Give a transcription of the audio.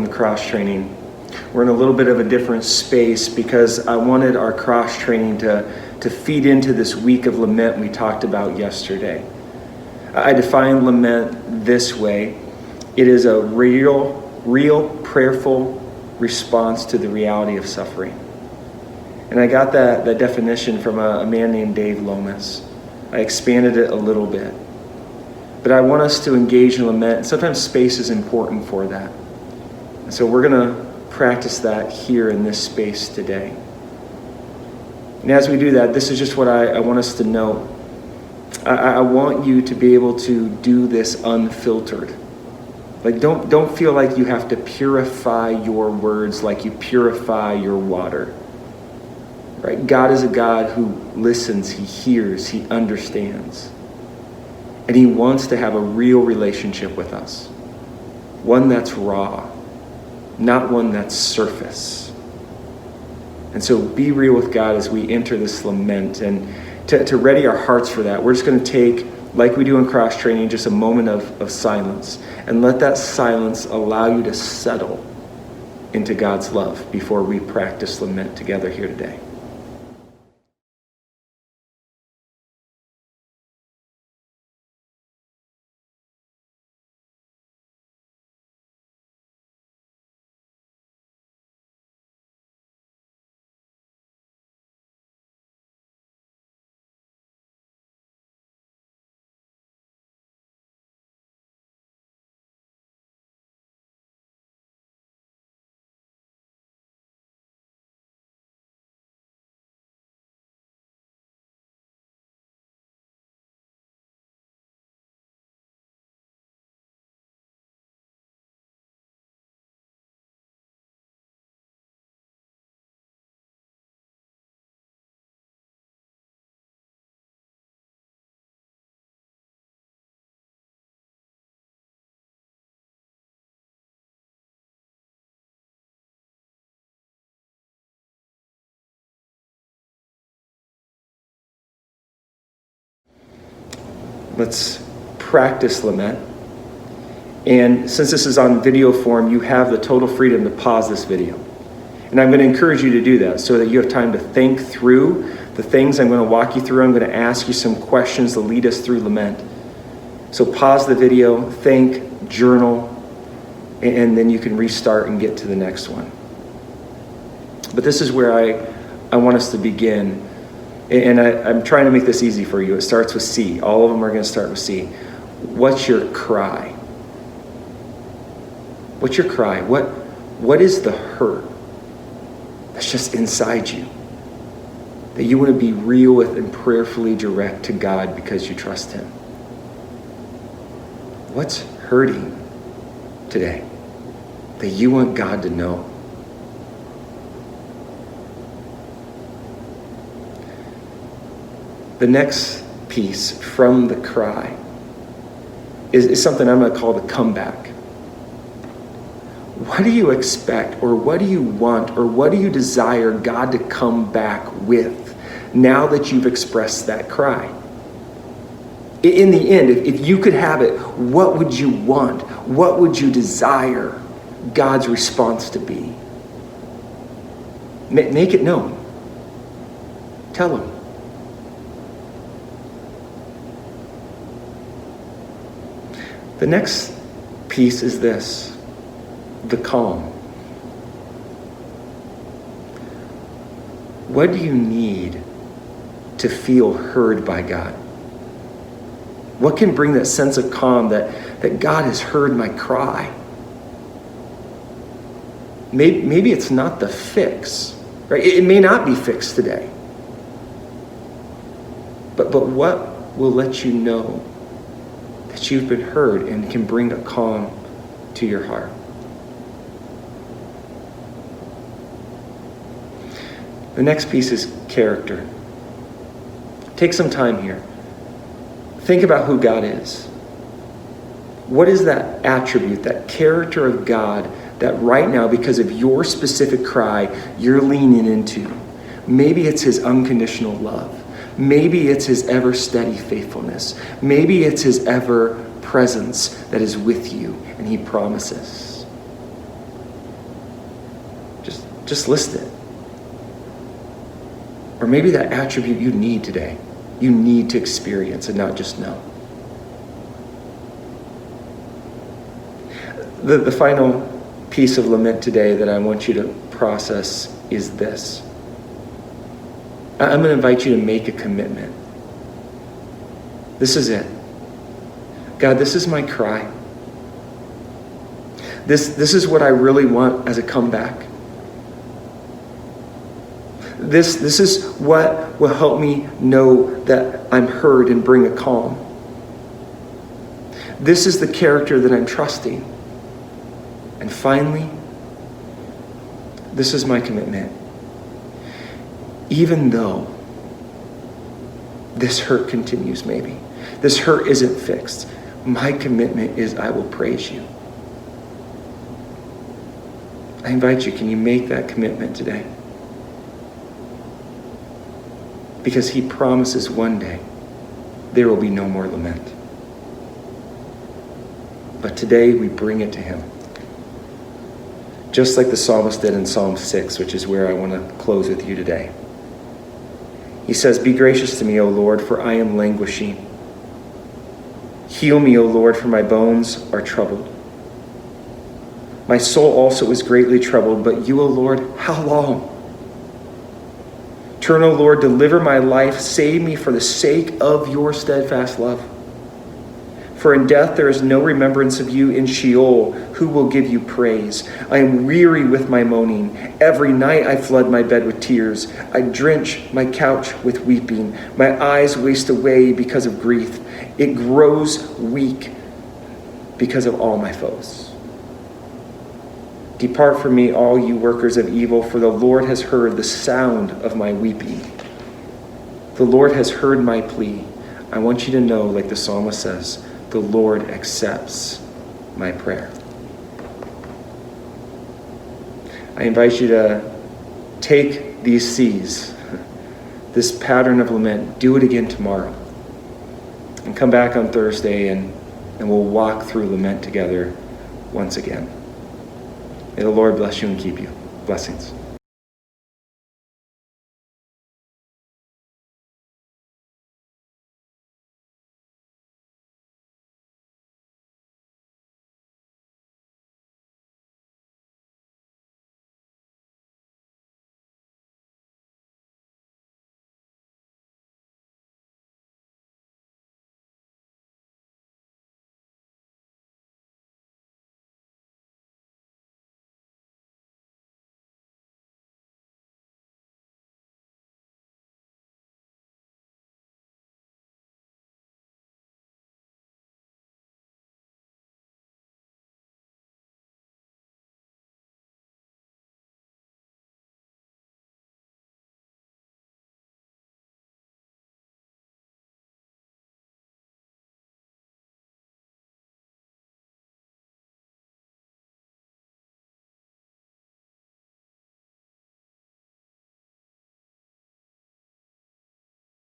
welcome to cross training. We're in a little bit of a different space because I wanted our cross training to feed into this week of lament we talked about yesterday. I define lament this way. It is a real prayerful response to the reality of suffering. And I got that definition from a man named Dave Lomas. I expanded it a little bit. But I want us to engage in lament. Sometimes space is important for that. And so we're going to practice that here in this space today. And as we do that, this is just what I want us to know. I want you to be able to do this unfiltered. Like don't feel like you have to purify your words like you purify your water. Right? God is a God who listens, he hears, he understands. And he wants to have a real relationship with us. One that's raw, not one that's surface. And so be real with God as we enter this lament. And to ready our hearts for that, we're just going to take, like we do in cross training, just a moment of silence. And let that silence allow you to settle into God's love before we practice lament together here today. Let's practice lament. And since this is on video form, you have the total freedom to pause this video. And I'm going to encourage you to do that so that you have time to think through the things I'm going to walk you through. I'm going to ask you some questions to lead us through lament. So pause the video, think, journal, and then you can restart and get to the next one. But this is where I want us to begin. And I'm trying to make this easy for you. It starts with C. All of them are going to start with C. What's your cry? What's your cry? What is the hurt that's just inside you that you want to be real with and prayerfully direct to God because you trust him? What's hurting today that you want God to know? The next piece from the cry is something I'm going to call the comeback. What do you expect, or what do you want, or what do you desire God to come back with now that you've expressed that cry? In the end, if you could have it, what would you want? What would you desire God's response to be? Make it known. Tell him. The next piece is this, the calm. What do you need to feel heard by God? What can bring that sense of calm that God has heard my cry? Maybe it's not the fix, right? It may not be fixed today. But what will let you know that you've been heard and can bring a calm to your heart? The next piece is character. Take some time here. Think about who God is. What is that attribute, that character of God that right now, because of your specific cry, you're leaning into? Maybe it's his unconditional love. Maybe it's his ever steady faithfulness. Maybe it's his ever presence that is with you and he promises. Just list it. Or maybe that attribute you need today, you need to experience and not just know. The final piece of lament today that I want you to process is this. I'm going to invite you to make a commitment. This is it. God, this is my cry. This is what I really want as a comeback. This is what will help me know that I'm heard and bring a calm. This is the character that I'm trusting. And finally, this is my commitment. Even though this hurt continues, maybe, this hurt isn't fixed, my commitment is I will praise you. I invite you, can you make that commitment today? Because he promises one day there will be no more lament. But today we bring it to him. Just like the psalmist did in Psalm 6, which is where I want to close with you today. He says, "Be gracious to me, O Lord, for I am languishing. Heal me, O Lord, for my bones are troubled. My soul also is greatly troubled, but you, O Lord, how long? Turn, O Lord, deliver my life. Save me for the sake of your steadfast love. For in death there is no remembrance of you. In Sheol, who will give you praise? I am weary with my moaning. Every night I flood my bed with tears. I drench my couch with weeping. My eyes waste away because of grief. It grows weak because of all my foes. Depart from me, all you workers of evil, for the Lord has heard the sound of my weeping. The Lord has heard my plea. I want you to know, like the psalmist says, the Lord accepts my prayer." I invite you to take these C's, this pattern of lament, do it again tomorrow. And come back on Thursday and we'll walk through lament together once again. May the Lord bless you and keep you. Blessings.